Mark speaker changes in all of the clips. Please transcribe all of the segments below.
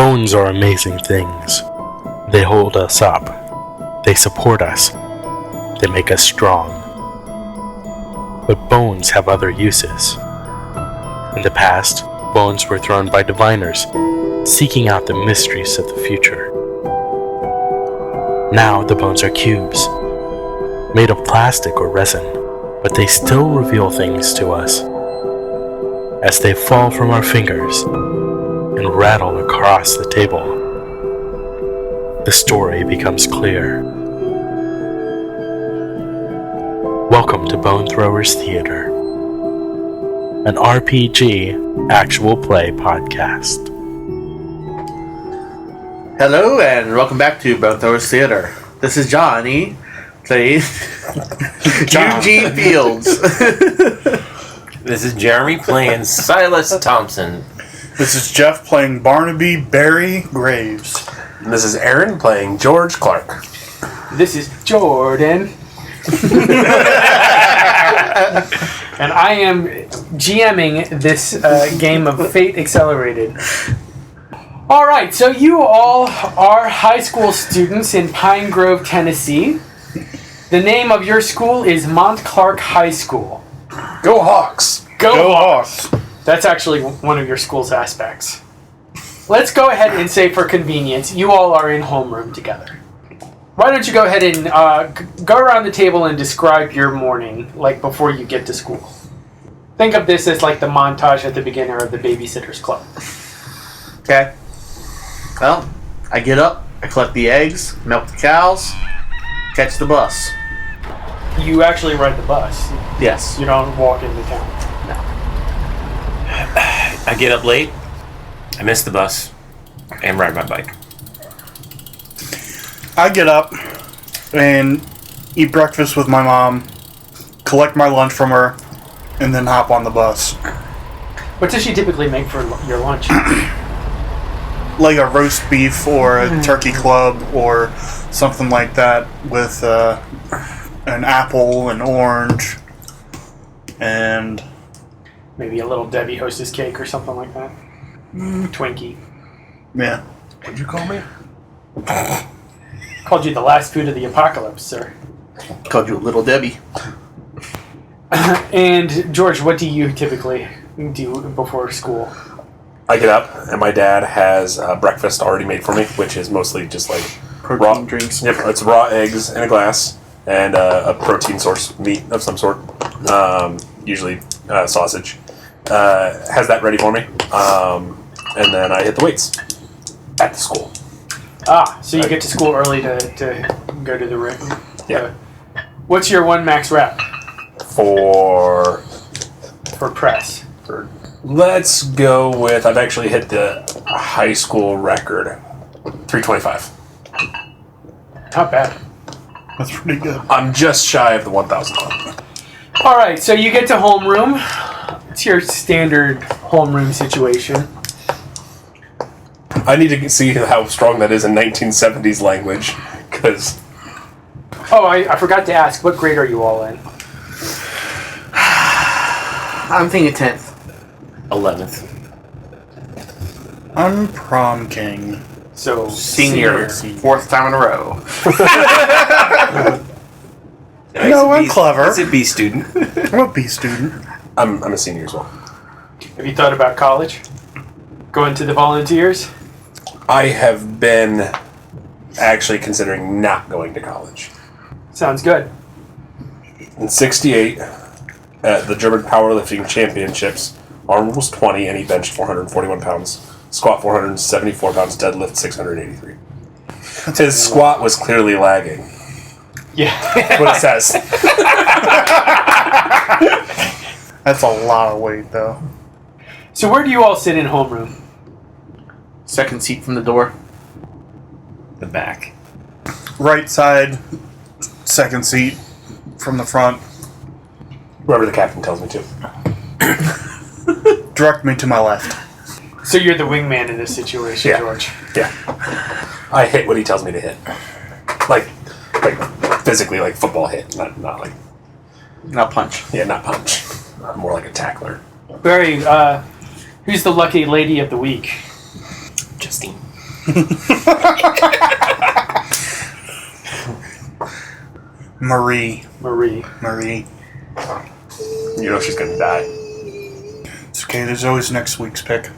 Speaker 1: Bones are amazing things. They hold us up. They support us. They make us strong. But bones have other uses. In the past, bones were thrown by diviners, seeking out the mysteries of the future. Now the bones are cubes, made of plastic or resin, but they still reveal things to us. As they fall from our fingers and rattle across the table, the story becomes clear. Welcome to Bone Throwers Theater, an RPG actual play podcast.
Speaker 2: Hello and welcome back to Bone Throwers Theater. This is Johnny, playing Eugene Fields.
Speaker 3: This is Jeremy playing Silas Thompson.
Speaker 4: This is Jeff playing Barnaby Barry Graves.
Speaker 3: And this is Aaron playing George Clark.
Speaker 5: This is Jordan. And I am GMing this game of Fate Accelerated. Alright, so you all are high school students in Pine Grove, Tennessee. The name of your school is Mont Clark High School.
Speaker 3: Go Hawks!
Speaker 5: Go Hawks! That's actually one of your school's aspects. Let's go ahead and say, for convenience, you all are in homeroom together. Why don't you go ahead and go around the table and describe your morning, like before you get to school. Think of this as like the montage at the beginning of the Babysitter's Club.
Speaker 2: Okay. Well, I get up, I collect the eggs, milk the cows, catch the bus.
Speaker 5: You actually ride the bus.
Speaker 2: Yes.
Speaker 5: You don't walk into town.
Speaker 2: No.
Speaker 3: I get up late, I miss the bus, and ride my bike.
Speaker 4: I get up and eat breakfast with my mom, collect my lunch from her, and then hop on the bus.
Speaker 5: What does she typically make for your lunch?
Speaker 4: Like a roast beef or a turkey club or something like that with an apple, an orange, and
Speaker 5: Maybe a little Debbie Hostess cake or something like that. Twinkie.
Speaker 4: yeah.
Speaker 3: What'd you call me?
Speaker 5: Called you the last food of the apocalypse, sir.
Speaker 2: Called you a Little Debbie.
Speaker 5: And George, what do you typically do before school?
Speaker 6: I get up, and my dad has breakfast already made for me, which is mostly just like
Speaker 2: Protein drinks.
Speaker 6: Yep, it's raw eggs in a glass and a protein source meat of some sort, usually sausage. Has that ready for me, and then I hit the weights at the school.
Speaker 5: Ah, so you get to school early to go to the ring.
Speaker 6: Yeah.
Speaker 5: What's your one max rep
Speaker 6: For
Speaker 5: press?
Speaker 6: let's go with, I've actually hit the high school record, 325.
Speaker 5: Not bad.
Speaker 4: That's pretty good.
Speaker 6: I'm just shy of the 1,000 club.
Speaker 5: All right, so you get to homeroom. It's your standard homeroom situation.
Speaker 6: I need to see how strong that is in 1970s language, because
Speaker 5: Oh, I forgot to ask, what grade are you all in?
Speaker 2: I'm thinking 10th.
Speaker 3: 11th.
Speaker 4: I'm prom king.
Speaker 5: So
Speaker 2: Senior. Fourth time in a row.
Speaker 4: No, I'm clever.
Speaker 3: He's a B student.
Speaker 4: I'm a B student.
Speaker 6: I'm a senior as well.
Speaker 5: Have you thought about college? Going to the volunteers?
Speaker 6: I have been actually considering not going to college.
Speaker 5: Sounds good.
Speaker 6: In '68, at the German Powerlifting Championships, Arnold was 20 and he benched 441 pounds, squat 474 pounds, deadlift 683. His squat was clearly lagging.
Speaker 5: Yeah.
Speaker 6: That's what it says.
Speaker 4: That's a lot of weight, though.
Speaker 5: So where do you all sit in homeroom?
Speaker 2: Second seat from the door.
Speaker 3: The back.
Speaker 4: Right side, second seat from the front.
Speaker 6: Whoever the captain tells me to.
Speaker 4: Direct me to my left.
Speaker 5: So you're the wingman in this situation,
Speaker 6: Yeah.
Speaker 5: George.
Speaker 6: Yeah. I hit what he tells me to hit. Like physically, like football hit, not like,
Speaker 2: Not punch.
Speaker 6: yeah, not punch. More like a tackler.
Speaker 5: Very, who's the lucky lady of the week?
Speaker 3: Justine.
Speaker 4: Marie.
Speaker 6: You know she's gonna die.
Speaker 4: It's okay. There's always next week's pick.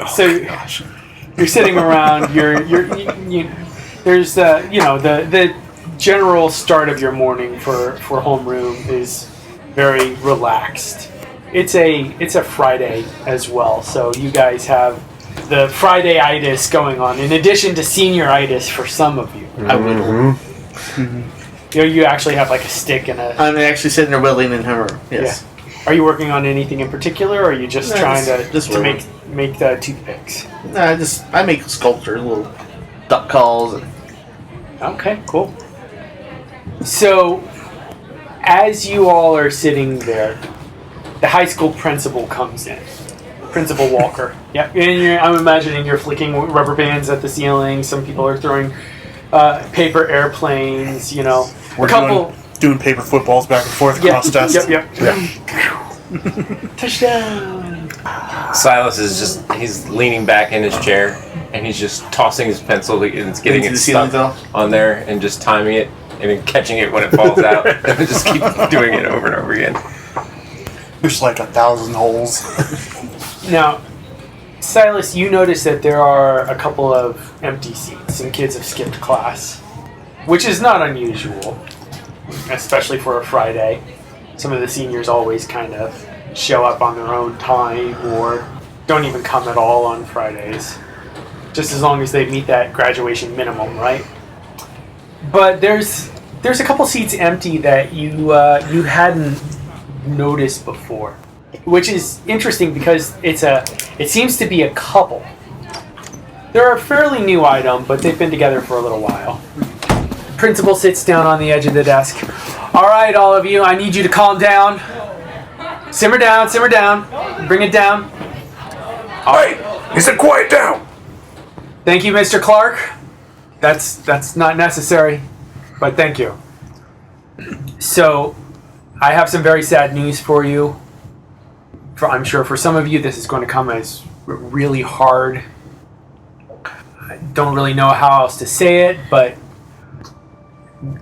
Speaker 5: So you're sitting around. There's the general start of your morning for homeroom is very relaxed. It's a Friday as well, so you guys have the Friday-itis going on in addition to senior-itis for some of you.
Speaker 2: I whittle.
Speaker 5: You actually have like a stick and a.
Speaker 2: I'm actually sitting there whittling in hammer. Yes.
Speaker 5: Yeah. Are you working on anything in particular, or are you just trying to
Speaker 2: whittling.
Speaker 5: make the toothpicks?
Speaker 2: I make sculpture, little duck calls. And
Speaker 5: Okay, cool. So, as you all are sitting there, the high school principal comes in. Principal Walker. Yep. And I'm imagining you're flicking rubber bands at the ceiling. Some people are throwing paper airplanes.
Speaker 4: We're doing paper footballs back and forth across desks.
Speaker 5: Yep. Touchdown.
Speaker 3: Silas he's leaning back in his chair and he's just tossing his pencil and it's getting
Speaker 2: Into
Speaker 3: it
Speaker 2: the ceiling
Speaker 3: stuck on there and just timing it and then catching it when it falls out and then just keep doing it over and over again.
Speaker 4: There's like 1,000 holes.
Speaker 5: Now, Silas, you notice that there are a couple of empty seats and kids have skipped class, which is not unusual, especially for a Friday. Some of the seniors always kind of show up on their own time or don't even come at all on Fridays, just as long as they meet that graduation minimum, right? But there's a couple seats empty that you hadn't noticed before, which is interesting because it seems to be a couple. They're a fairly new item, but they've been together for a little while. Principal sits down on the edge of the desk. All right, all of you, I need you to calm down. Simmer down. Bring it down.
Speaker 6: Hey! He said quiet down!
Speaker 5: Thank you, Mr. Clark. That's not necessary, but thank you. So, I have some very sad news for you. I'm sure for some of you this is going to come as really hard. I don't really know how else to say it, but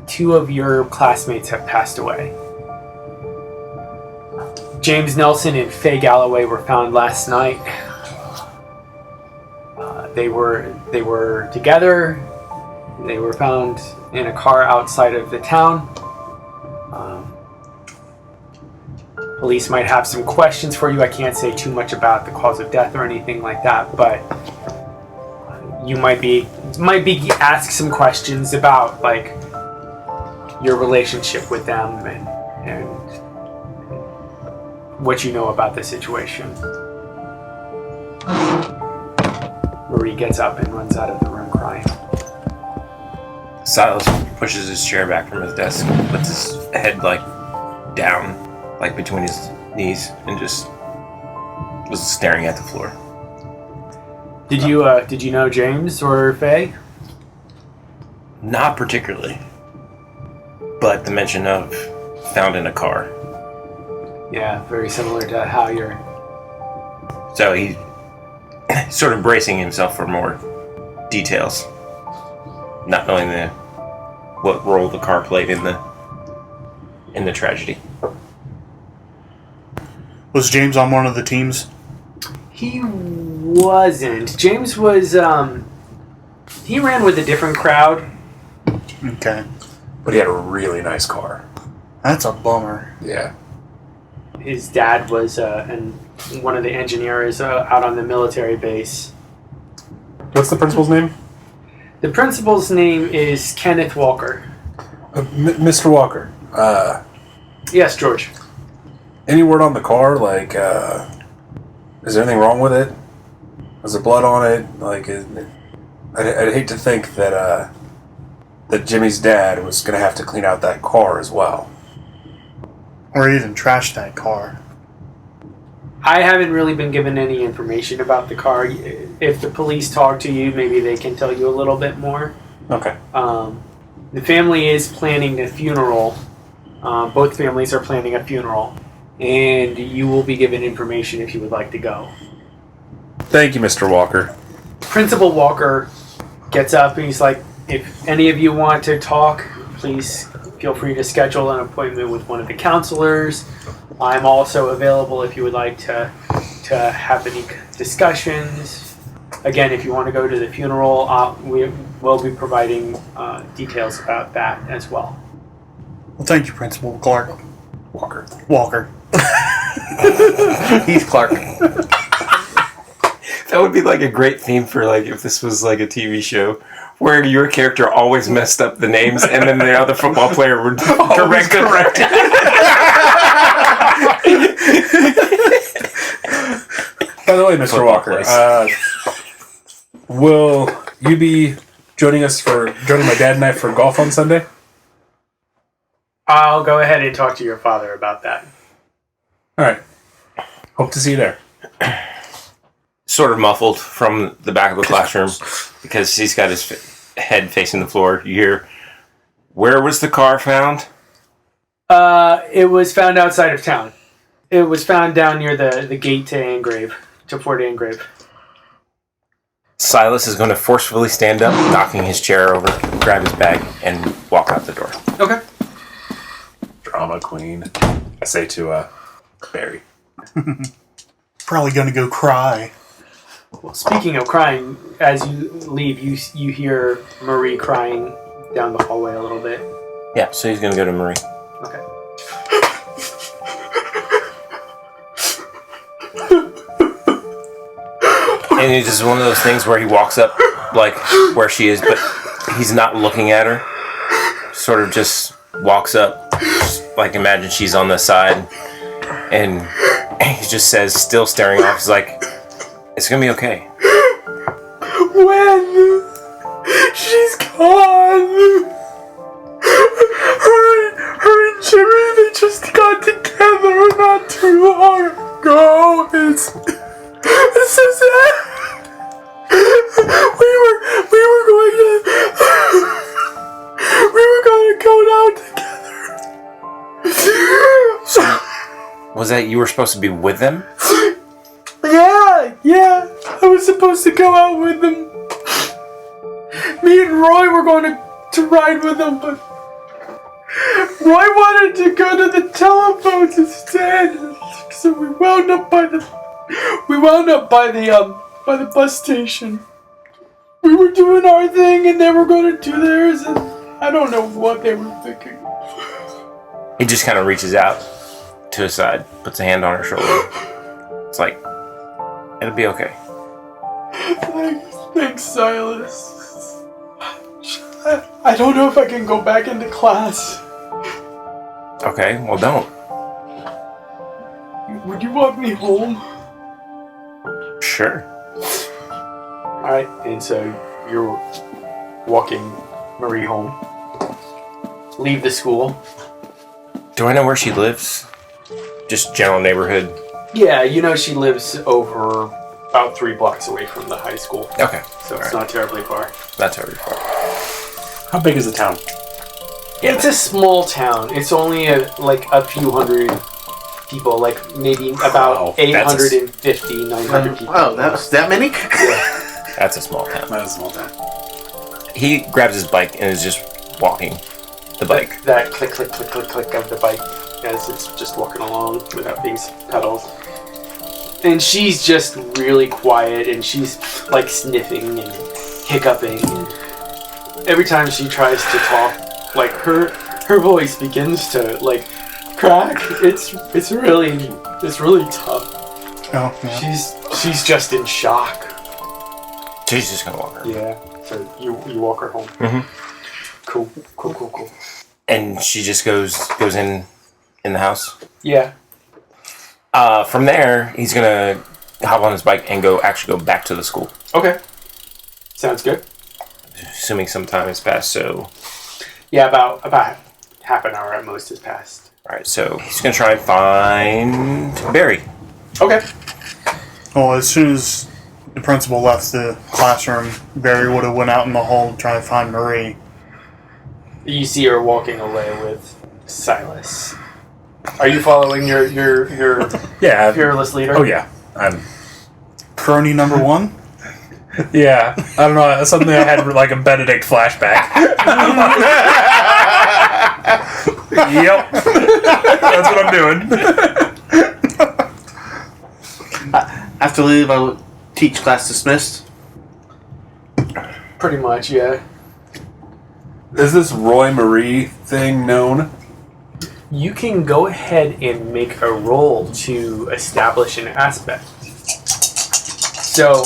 Speaker 5: 2 of your classmates have passed away. James Nelson and Faye Galloway were found last night. They were together. They were found in a car outside of the town. Police might have some questions for you. I can't say too much about the cause of death or anything like that, but you might be asked some questions about like your relationship with them and what you know about the situation. Marie gets up and runs out of the room crying.
Speaker 3: Silas pushes his chair back from his desk, puts his head like down, like between his knees, and just was staring at the floor.
Speaker 5: Did you know James or Faye?
Speaker 3: Not particularly, but the mention of found in a car.
Speaker 5: Yeah, very similar to how you're.
Speaker 3: So he's sort of bracing himself for more details, not knowing what role the car played in the tragedy.
Speaker 4: Was James on one of the teams?
Speaker 5: He wasn't. James was. He ran with a different crowd.
Speaker 4: Okay.
Speaker 6: But he had a really nice car.
Speaker 4: That's a bummer.
Speaker 6: Yeah.
Speaker 5: His dad was one of the engineers out on the military base.
Speaker 6: What's the principal's name?
Speaker 5: The principal's name is Kenneth Walker.
Speaker 6: Mr. Walker.
Speaker 5: Yes, George.
Speaker 6: Any word on the car? Like, is there anything wrong with it? Was there blood on it? Like, I'd hate to think that that Jimmy's dad was going to have to clean out that car as well.
Speaker 4: Or even trash that car.
Speaker 5: I haven't really been given any information about the car. If the police talk to you, maybe they can tell you a little bit more.
Speaker 6: Okay.
Speaker 5: The family is planning a funeral. Both families are planning a funeral and you will be given information if you would like to go.
Speaker 6: Thank you, Mr. Walker.
Speaker 5: Principal Walker gets up and he's like, if any of you want to talk, please feel free to schedule an appointment with one of the counselors. I'm also available if you would like to have any discussions. Again, if you want to go to the funeral, we will be providing details about that as well.
Speaker 4: Well, thank you, Principal Clark.
Speaker 6: Walker.
Speaker 4: Walker.
Speaker 2: He's Clark.
Speaker 3: That would be like a great theme for like if this was like a TV show where your character always messed up the names and then the other football player would correct it.
Speaker 6: By the way, Mr. Walker, will you be joining my dad and I for golf on Sunday?
Speaker 5: I'll go ahead and talk to your father about that.
Speaker 6: All right. Hope to see you there.
Speaker 3: Sort of muffled from the back of the classroom because he's got his head facing the floor. You hear, where was the car found?
Speaker 5: It was found outside of town. It was found down near the gate to Fort Angrave.
Speaker 3: Silas is going to forcefully stand up, knocking his chair over, grab his bag, and walk out the door.
Speaker 5: Okay.
Speaker 6: Drama queen. I say to Barry.
Speaker 4: Probably gonna go cry.
Speaker 5: Well, speaking of crying, as you leave, you hear Marie crying down the hallway a little bit.
Speaker 3: Yeah, so he's going to go to Marie.
Speaker 5: Okay.
Speaker 3: And it's just one of those things where he walks up, like, where she is, but he's not looking at her. Sort of just walks up, like, imagine she's on the side, and he just says, still staring off, he's like, it's gonna be okay.
Speaker 5: When she's gone, her and Jimmy, they just got together not too long ago. It's so sad. We were going to go down together.
Speaker 3: Was that you were supposed to be with them?
Speaker 5: Yeah, I was supposed to go out with them. Me and Roy were going to ride with them, but Roy wanted to go to the telephones instead. So we wound up by the bus station. We were doing our thing and they were going to do theirs, and I don't know what they were thinking.
Speaker 3: He just kind of reaches out to his side, puts a hand on her shoulder. It's like, it'll be okay.
Speaker 5: Thanks, Silas. I don't know if I can go back into class.
Speaker 3: Okay, well don't.
Speaker 5: Would you walk me home?
Speaker 3: Sure.
Speaker 5: Alright, and so you're walking Marie home. Leave the school.
Speaker 3: Do I know where she lives? Just general neighborhood.
Speaker 5: Yeah, you know she lives over about 3 blocks away from the high school.
Speaker 3: Okay.
Speaker 5: So it's not terribly far.
Speaker 3: Not terribly far.
Speaker 6: How big is the town?
Speaker 3: Yeah.
Speaker 5: It's a small town. It's only a few hundred people, like maybe about 850, 900 people.
Speaker 2: Oh, that was that many?
Speaker 3: That's a small town.
Speaker 6: That is a small town.
Speaker 3: He grabs his bike and is just walking the bike.
Speaker 5: That click, click, click, click, click of the bike as it's just walking along without these pedals. And she's just really quiet, and she's like sniffing and hiccuping. And every time she tries to talk, like her voice begins to like crack. It's really tough.
Speaker 4: Oh, yeah.
Speaker 5: She's just in shock.
Speaker 3: She's just gonna walk her.
Speaker 5: Yeah. So you walk her home.
Speaker 3: Mm-hmm.
Speaker 5: Cool.
Speaker 3: And she just goes in the house.
Speaker 5: Yeah.
Speaker 3: From there, he's gonna hop on his bike and go back to the school.
Speaker 5: Okay. Sounds good.
Speaker 3: Assuming some time has passed, so...
Speaker 5: Yeah, about half an hour at most has passed.
Speaker 3: Alright, so he's gonna try and find Barry.
Speaker 5: Okay.
Speaker 4: Well, as soon as the principal left the classroom, Barry would have went out in the hall to try to find Marie.
Speaker 5: You see her walking away with Silas. Are you following your
Speaker 6: Yeah.
Speaker 5: fearless leader?
Speaker 6: Oh yeah. I'm.
Speaker 4: Crony number 1?
Speaker 6: Yeah. I don't know. Suddenly I had like a Benedict flashback. Yep. That's what I'm doing.
Speaker 2: After leave, I will teach class dismissed.
Speaker 5: Pretty much, yeah.
Speaker 6: Is this Roy Marie thing known?
Speaker 5: You can go ahead and make a roll to establish an aspect. So,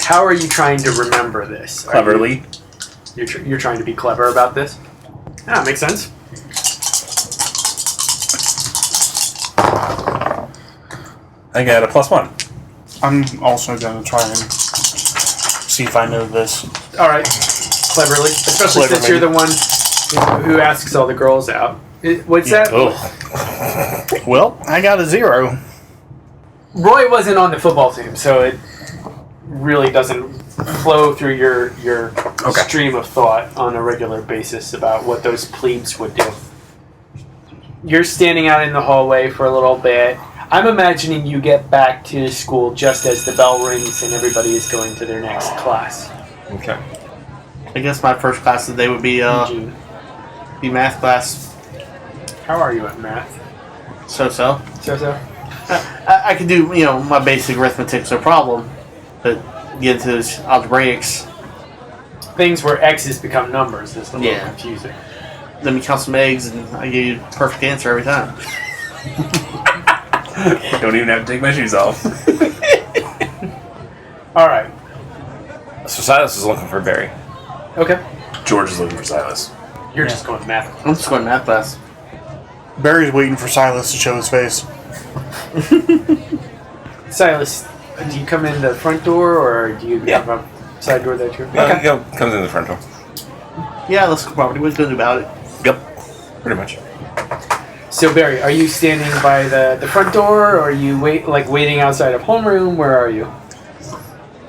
Speaker 5: how are you trying to remember this?
Speaker 6: Cleverly.
Speaker 5: You're trying to be clever about this? Yeah, makes sense.
Speaker 6: I think I had a +1.
Speaker 4: I'm also going to try and see if I know this.
Speaker 5: All right, cleverly, especially since you're the one who asks all the girls out. What's that?
Speaker 4: Well, I got a 0.
Speaker 5: Roy wasn't on the football team, so it really doesn't flow through your stream of thought on a regular basis about what those plebes would do. You're standing out in the hallway for a little bit. I'm imagining you get back to school just as the bell rings and everybody is going to their next class.
Speaker 3: Okay.
Speaker 2: I guess my first class of the day would be
Speaker 5: Eugene,
Speaker 2: math class.
Speaker 5: how are you at math?
Speaker 2: So.
Speaker 5: So?
Speaker 2: I can do, my basic arithmetic, no problem. But get into those algebraics,
Speaker 5: Things where X's become numbers is a little
Speaker 2: Yeah.
Speaker 5: confusing.
Speaker 2: let me count some eggs, and I give you a perfect answer every time.
Speaker 6: Don't even have to take my shoes off.
Speaker 5: All right.
Speaker 3: So Silas is looking for Barry.
Speaker 5: Okay.
Speaker 6: George is looking for Silas.
Speaker 5: You're just going to math.
Speaker 2: I'm just going to math class.
Speaker 4: Barry's waiting for Silas to show his face.
Speaker 5: Silas, do you come in the front door or do you have a side door that you're...
Speaker 3: Okay. Comes in the front door.
Speaker 2: Yeah, let's go property. What's good about it?
Speaker 3: Yep. Pretty much.
Speaker 5: So Barry, are you standing by the front door or are you waiting outside of homeroom? Where are you?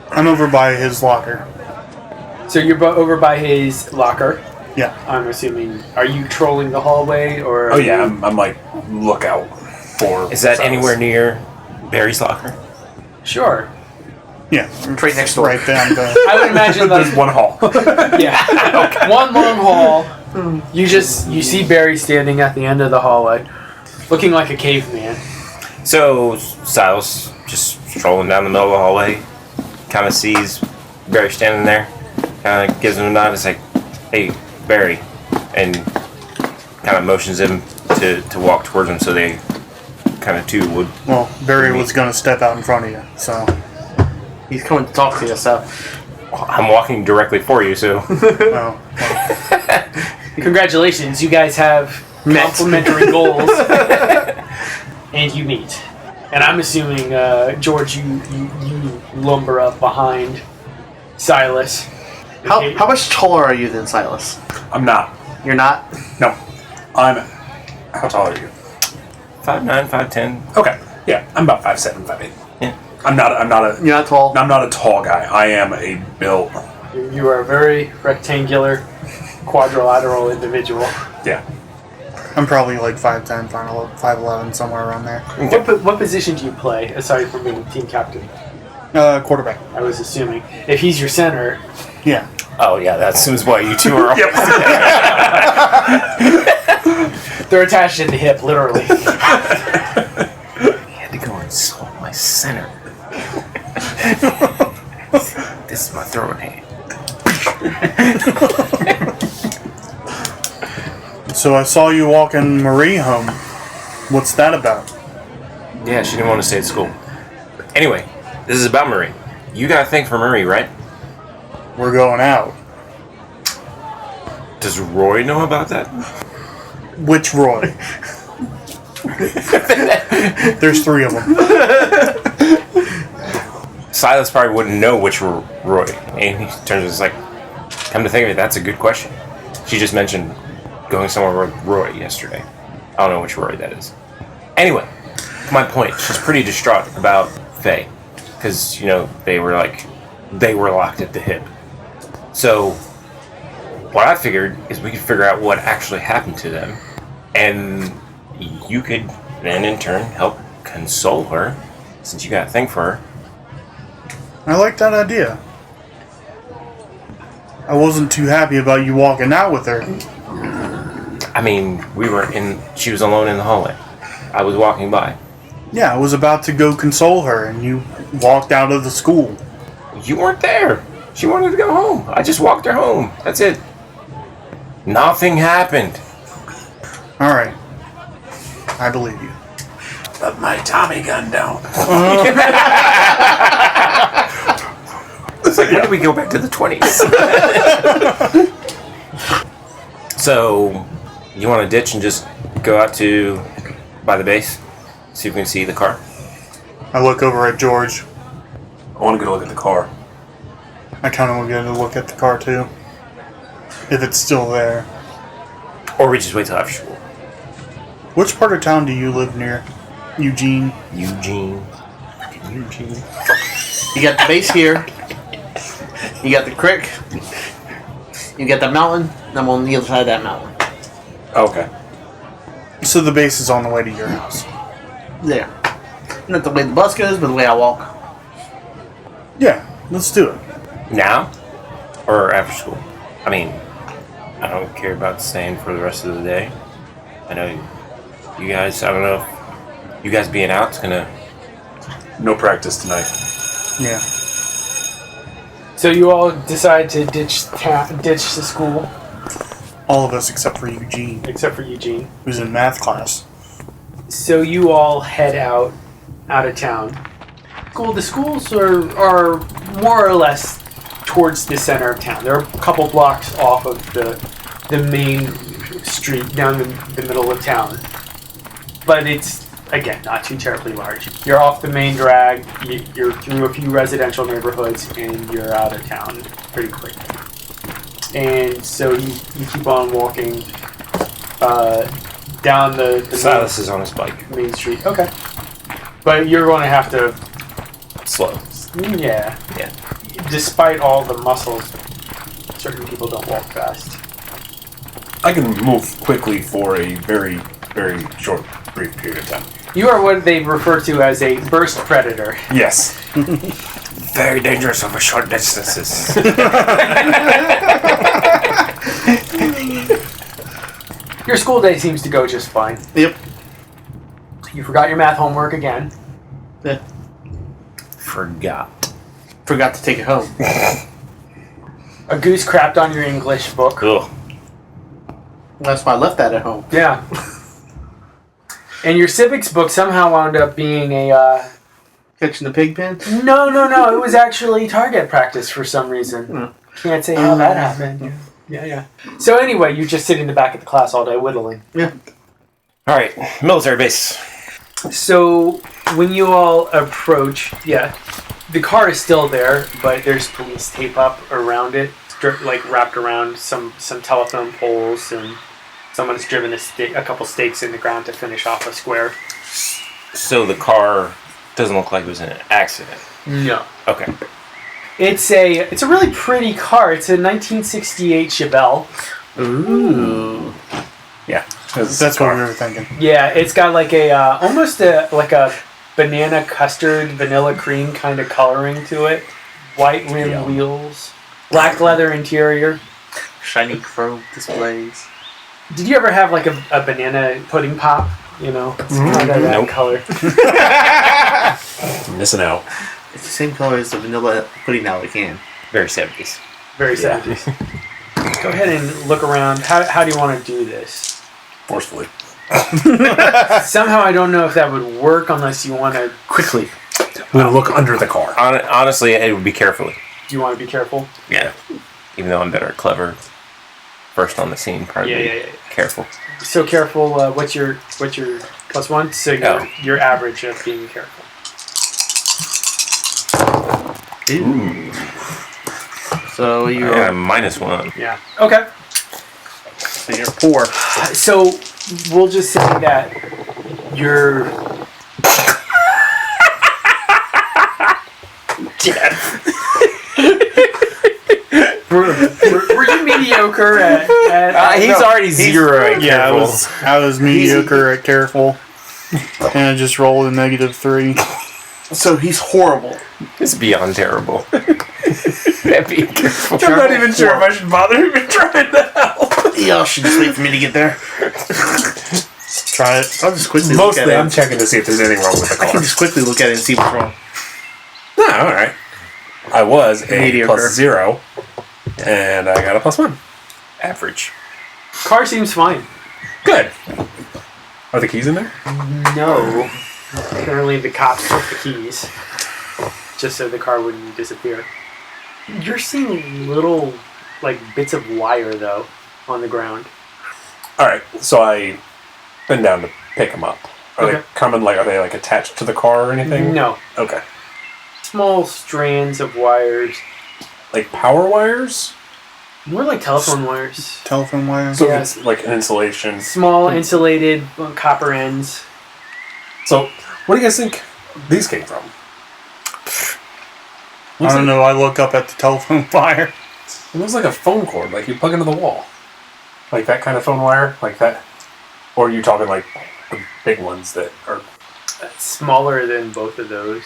Speaker 4: I'm over by his locker.
Speaker 5: So you're over by his locker.
Speaker 4: Yeah.
Speaker 5: I'm assuming. Are you trolling the hallway or?
Speaker 6: Oh yeah, I'm like lookout for.
Speaker 3: Is that
Speaker 6: Silas.
Speaker 3: anywhere near Barry's locker?
Speaker 5: Sure.
Speaker 4: Yeah.
Speaker 2: Right next door.
Speaker 4: Right down the...
Speaker 5: I would imagine
Speaker 6: There's one hall.
Speaker 5: Yeah. One long hall. You see Barry standing at the end of the hallway, looking like a caveman.
Speaker 3: So Silas just strolling down the middle of the hallway, kind of sees Barry standing there, kind of gives him a nod. It's like, "Hey, Barry," and kind of motions him to walk towards him, so they kind of too would.
Speaker 4: Well, Barry was going to step out in front of you, so...
Speaker 2: He's coming to talk to you, so.
Speaker 3: I'm walking directly for you, so.
Speaker 4: Oh.
Speaker 5: Congratulations, you guys have complementary goals, and you meet. And I'm assuming, George, you lumber up behind Silas.
Speaker 2: How much taller are you than Silas?
Speaker 6: I'm not.
Speaker 2: You're not?
Speaker 6: No. I'm. How tall are you?
Speaker 3: 5'9", 5'10".
Speaker 6: Okay. Yeah, I'm about 5'7", 5'8".
Speaker 3: Yeah.
Speaker 6: I'm not a.
Speaker 2: You're not tall?
Speaker 6: I'm not a tall guy. I am a built.
Speaker 5: You are a very rectangular, quadrilateral individual.
Speaker 6: Yeah.
Speaker 4: I'm probably like 5'10", 5'11", somewhere around there.
Speaker 5: What position do you play, aside from being team captain?
Speaker 4: Quarterback.
Speaker 5: I was assuming. If he's your center...
Speaker 4: Yeah.
Speaker 3: Oh yeah, that seems why you two are.
Speaker 5: They're attached in the hip, literally.
Speaker 3: He had to go and swap my center. This is my throwing hand.
Speaker 4: So I saw you walking Marie home. What's that about?
Speaker 3: Yeah, she didn't want to stay at school. Anyway, this is about Marie. You got a thing for Marie, right?
Speaker 4: We're going out.
Speaker 3: Does Roy know about that?
Speaker 4: Which Roy? There's 3 of them.
Speaker 3: Silas probably wouldn't know which were Roy. And he turns and is like, come to think of it, that's a good question. She just mentioned going somewhere with Roy yesterday. I don't know which Roy that is. Anyway, my point, she's pretty distraught about Faye. Because, they were locked at the hip. So, what I figured is we could figure out what actually happened to them. And you could then in turn help console her, since you got a thing for her.
Speaker 4: I like that idea. I wasn't too happy about you walking out with her.
Speaker 3: I mean, she was alone in the hallway. I was walking by.
Speaker 4: Yeah, I was about to go console her, and you walked out of the school.
Speaker 3: You weren't there. She wanted to go home. I just walked her home. That's it. Nothing happened.
Speaker 4: Alright. I believe you.
Speaker 6: Put my Tommy gun down.
Speaker 3: It's like, when did we go back to the 20s? So, you want to ditch and just go out by the base? See if we can see the car?
Speaker 4: I look over at George.
Speaker 6: I want to go look at the car.
Speaker 4: I kind of want to get a look at the car, too. If it's still there.
Speaker 3: Or we just wait till after school.
Speaker 4: Which part of town do you live near? Eugene?
Speaker 3: Eugene.
Speaker 2: You got the base here. You got the creek. You got the mountain. And I'm on the other side of that mountain.
Speaker 6: Okay.
Speaker 4: So the base is on the way to your house.
Speaker 2: There. Not the way the bus goes, but the way I walk.
Speaker 4: Yeah, let's do it.
Speaker 3: Now? Or after school? I mean, I don't care about staying for the rest of the day. I know you guys, I don't know if you guys being out's gonna...
Speaker 6: No practice tonight.
Speaker 4: Yeah.
Speaker 5: So you all decide to ditch the school,
Speaker 4: All of us except for Eugene,
Speaker 5: except for Eugene.
Speaker 4: who's in math class.
Speaker 5: So you all head out of town. The schools are more or less towards the center of town. They're a couple blocks off of the main street down the middle of town. But it's, again, not too terribly large. You're off the main drag, you're through a few residential neighborhoods, and you're out of town pretty quick. And so you keep on walking down the
Speaker 3: Silas is on his bike.
Speaker 5: main street. Okay. But you're going to have to...
Speaker 3: Slow.
Speaker 5: Yeah.
Speaker 3: Yeah.
Speaker 5: Despite all the muscles, certain people don't walk fast.
Speaker 6: I can move quickly for a very, very short, brief period of time.
Speaker 5: You are what they refer to as a burst predator.
Speaker 6: Yes.
Speaker 3: Very dangerous over short distances.
Speaker 5: Your school day seems to go just fine.
Speaker 2: Yep.
Speaker 5: You forgot your math homework again.
Speaker 2: Yeah.
Speaker 3: Forgot
Speaker 2: Forgot to take it home.
Speaker 5: A goose crapped on your English book.
Speaker 3: Ugh.
Speaker 2: That's why I left that at home.
Speaker 5: Yeah. And your civics book somehow wound up being a...
Speaker 2: Catching the pig pen?
Speaker 5: No. It was actually target practice for some reason. Can't say how that happened. Yeah. So anyway, you just sit in the back of the class all day whittling.
Speaker 2: Yeah.
Speaker 3: All right, military base.
Speaker 5: So when you all approach, the car is still there, but there's police tape up around it, like wrapped around some telephone poles, and someone's driven a couple stakes in the ground to finish off a square.
Speaker 3: So the car doesn't look like it was in an accident.
Speaker 5: No.
Speaker 3: Okay.
Speaker 5: It's a really pretty car. It's a 1968 Chevelle.
Speaker 2: Ooh.
Speaker 6: Yeah.
Speaker 4: That's what we were thinking.
Speaker 5: Yeah, it's got like a almost like a banana custard, vanilla cream kind of coloring to it. White rim wheels, black leather interior.
Speaker 2: Shiny chrome displays.
Speaker 5: Did you ever have like a banana pudding pop? You know, it's kind of that
Speaker 3: Nope.
Speaker 5: color.
Speaker 6: Missing out.
Speaker 2: It's the same color as the vanilla pudding out of the can.
Speaker 3: Very 70s.
Speaker 5: Very 70s. Go ahead and look around. How do you want to do this?
Speaker 6: Forcefully.
Speaker 5: Somehow I don't know if that would work unless you want to...
Speaker 2: Quickly.
Speaker 6: I'm going to look under the car.
Speaker 3: Honestly, it would be carefully.
Speaker 5: Do you want to be careful?
Speaker 3: Yeah. Even though I'm better at clever, first on the scene, probably
Speaker 5: Yeah.
Speaker 3: careful.
Speaker 5: So careful. What's your +1? So your average of being careful.
Speaker 2: Ooh. So you're
Speaker 3: Yeah, -1.
Speaker 5: Yeah. Okay.
Speaker 2: so you're poor.
Speaker 5: So we'll just say that you're... Were you mediocre at
Speaker 3: He's already zero at
Speaker 4: Yeah,
Speaker 3: careful.
Speaker 4: I was mediocre at careful, and I just rolled a -3.
Speaker 2: So he's horrible.
Speaker 3: It's beyond terrible. Be careful.
Speaker 6: I'm not even sure if I should bother even trying to help.
Speaker 2: Y'all should just wait for me to get there.
Speaker 4: Try it.
Speaker 2: I'll just quickly look
Speaker 6: Mostly,
Speaker 2: at
Speaker 6: I'm
Speaker 2: it.
Speaker 6: checking to see if there's anything wrong with the
Speaker 2: I
Speaker 6: car.
Speaker 2: can just quickly look at it and see what's wrong.
Speaker 6: No, all right. I was a
Speaker 2: Mediocre.
Speaker 6: +0, and I got a +1.
Speaker 3: Average.
Speaker 5: car seems fine.
Speaker 6: Good. Are the keys in there?
Speaker 5: No. Apparently the cops took the keys. Just so the car wouldn't disappear. You're seeing little, like, bits of wire, though, on the ground.
Speaker 6: All right. So I been down to pick them up. Are
Speaker 5: Okay.
Speaker 6: they coming? Like, are they like attached to the car or anything?
Speaker 5: No.
Speaker 6: Okay.
Speaker 5: Small strands of wires.
Speaker 6: Like power wires.
Speaker 5: More like telephone wires.
Speaker 4: Telephone wire.
Speaker 6: So
Speaker 5: Yeah.
Speaker 6: it's like an insulation.
Speaker 5: Small insulated copper ends.
Speaker 6: So what do you guys think these came from?
Speaker 4: I don't know. I look up at the telephone wire.
Speaker 6: It looks like a phone cord, like you plug into the wall. Like that kind of phone wire, like that. Or are you talking like the big ones that are?
Speaker 5: Smaller than both of those.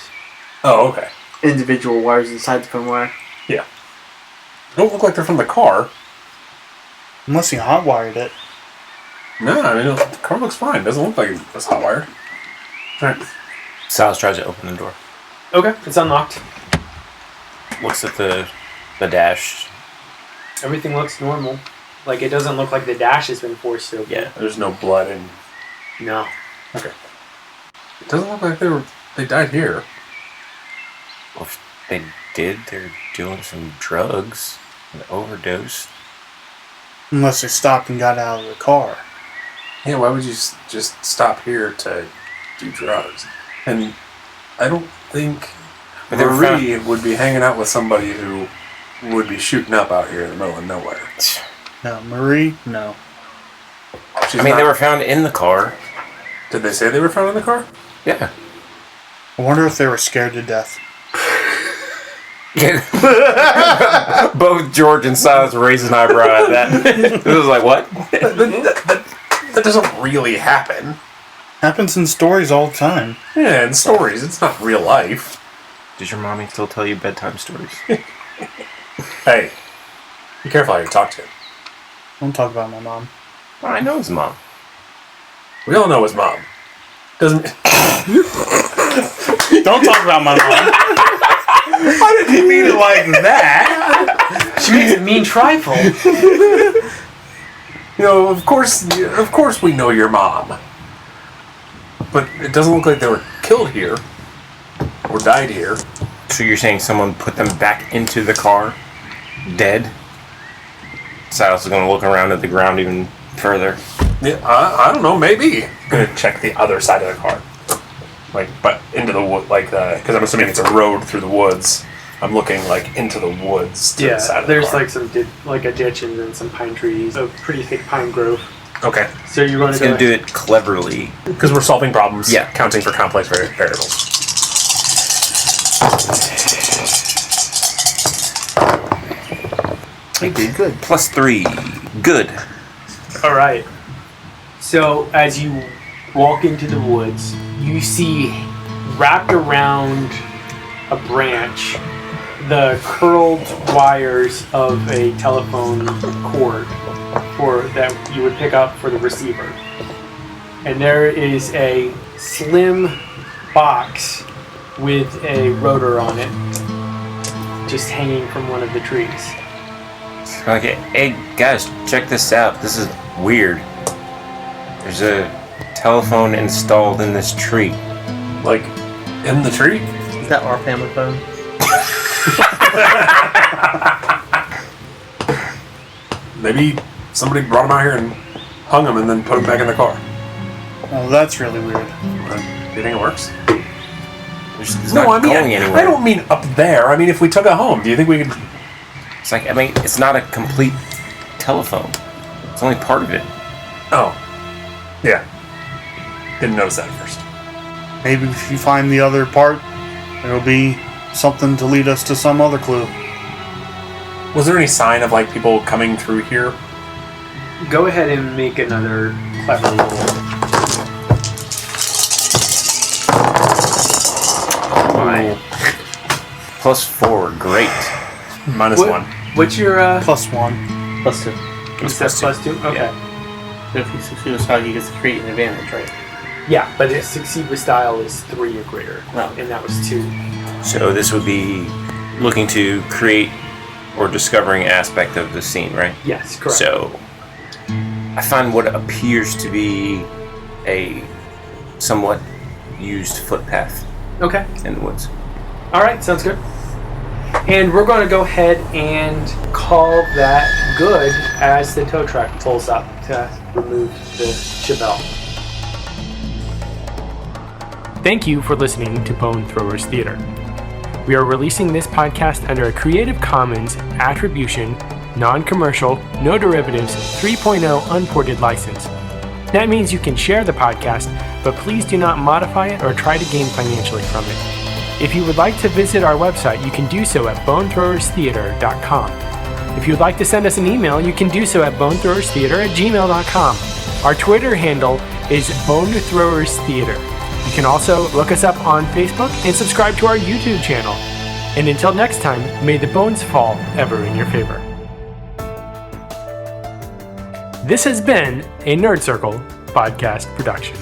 Speaker 6: Oh, okay.
Speaker 2: Individual wires inside the phone wire.
Speaker 6: Yeah. Don't look like they're from the car.
Speaker 4: Unless you hot wired it.
Speaker 6: No, I mean the car looks fine. Doesn't look like it's hot wired. All right.
Speaker 3: Silas tries to open the door.
Speaker 5: Okay, it's unlocked.
Speaker 3: Looks at the dash.
Speaker 5: Everything looks normal. Like, it doesn't look like the dash has been forced open.
Speaker 3: Yeah.
Speaker 6: There's no blood and
Speaker 5: No.
Speaker 6: okay. It doesn't look like they died here.
Speaker 3: Well, if they did, they're doing some drugs. An overdose.
Speaker 4: Unless they stopped and got out of the car.
Speaker 6: Yeah, why would you just stop here to do drugs? And I don't think
Speaker 3: But they were
Speaker 6: Marie would be hanging out with somebody who would be shooting up out here in the middle of nowhere.
Speaker 4: No, Marie? No.
Speaker 6: She's
Speaker 3: I mean,
Speaker 6: not-
Speaker 3: they were found in the car.
Speaker 6: Did they say they were found in the car?
Speaker 3: Yeah.
Speaker 4: I wonder if they were scared to death.
Speaker 3: Both George and Silas raised an eyebrow at that. It was like, what?
Speaker 6: That doesn't really happen.
Speaker 4: Happens in stories all the time.
Speaker 6: Yeah, in stories. It's not real life.
Speaker 3: Does your mommy still tell you bedtime stories?
Speaker 6: Hey, be careful how you talk to him.
Speaker 4: Don't talk about my mom.
Speaker 3: Well, I know his mom.
Speaker 6: We all know his mom. Doesn't.
Speaker 4: Don't talk about my mom.
Speaker 6: I didn't mean it like that.
Speaker 5: She makes a mean trifle.
Speaker 6: You know, of course we know your mom. But it doesn't look like they were killed here. Or died here.
Speaker 3: So you're saying someone put them back into the car, dead? Silas is going to look around at the ground even further.
Speaker 6: Yeah, I don't know, maybe. I'm gonna check the other side of the car. Like, but into the wood, like, because I'm assuming it's a road through the woods. I'm looking, like, into the woods to the side of the
Speaker 5: there's
Speaker 6: car.
Speaker 5: like some like a ditch and then some pine trees, a pretty thick pine grove.
Speaker 6: Okay.
Speaker 5: So you're going
Speaker 3: He's
Speaker 5: to
Speaker 3: going to do it cleverly.
Speaker 6: Because we're solving problems.
Speaker 3: Yeah.
Speaker 6: Counting for complex variables.
Speaker 2: I did good.
Speaker 3: +3. Good.
Speaker 5: All right. So as you walk into the woods, you see wrapped around a branch the curled wires of a telephone cord for that you would pick up for the receiver. And there is a slim box with a rotor on it just hanging from one of the trees.
Speaker 3: Like, hey guys, check this out. This is weird. There's a telephone installed in this tree.
Speaker 6: Like, in the tree?
Speaker 2: Is that our family phone?
Speaker 6: Maybe somebody brought him out here and hung him and then put him back in the car.
Speaker 4: Oh, that's really weird.
Speaker 6: Do you think it works?
Speaker 3: It's not going anywhere.
Speaker 6: I don't mean up there. I mean, if we took it home, do you think we could...
Speaker 3: It's like, I mean, it's not a complete telephone. It's only part of it.
Speaker 6: Oh. Yeah. Didn't notice that at first.
Speaker 4: Maybe if you find the other part, there'll be something to lead us to some other clue.
Speaker 6: Was there any sign of like people coming through here?
Speaker 5: Go ahead and make another clever roll.
Speaker 3: My +4, great.
Speaker 6: -1.
Speaker 5: What's your
Speaker 4: +1.
Speaker 2: +2.
Speaker 5: is that +2? Okay.
Speaker 2: So if you succeed with style, you get to create an advantage, right?
Speaker 5: Yeah, but if succeed with style is 3 or greater,
Speaker 2: No.
Speaker 5: and that was 2.
Speaker 3: So this would be looking to create or discovering aspect of the scene, right?
Speaker 5: Yes, correct.
Speaker 3: So I find what appears to be a somewhat used footpath
Speaker 5: Okay.
Speaker 3: in the woods.
Speaker 5: All right, sounds good. And we're going to go ahead and call that good as the tow truck pulls up to remove the Chevelle. Thank you for listening to Bone Throwers Theater. We are releasing this podcast under a Creative Commons Attribution, Non-Commercial, No Derivatives 3.0 Unported license. That means you can share the podcast, but please do not modify it or try to gain financially from it. If you would like to visit our website, you can do so at bonethrowerstheater.com. If you would like to send us an email, you can do so at bonethrowerstheater@gmail.com. Our Twitter handle is bonethrowerstheater. You can also look us up on Facebook and subscribe to our YouTube channel. And until next time, may the bones fall ever in your favor. This has been a Nerd Circle podcast production.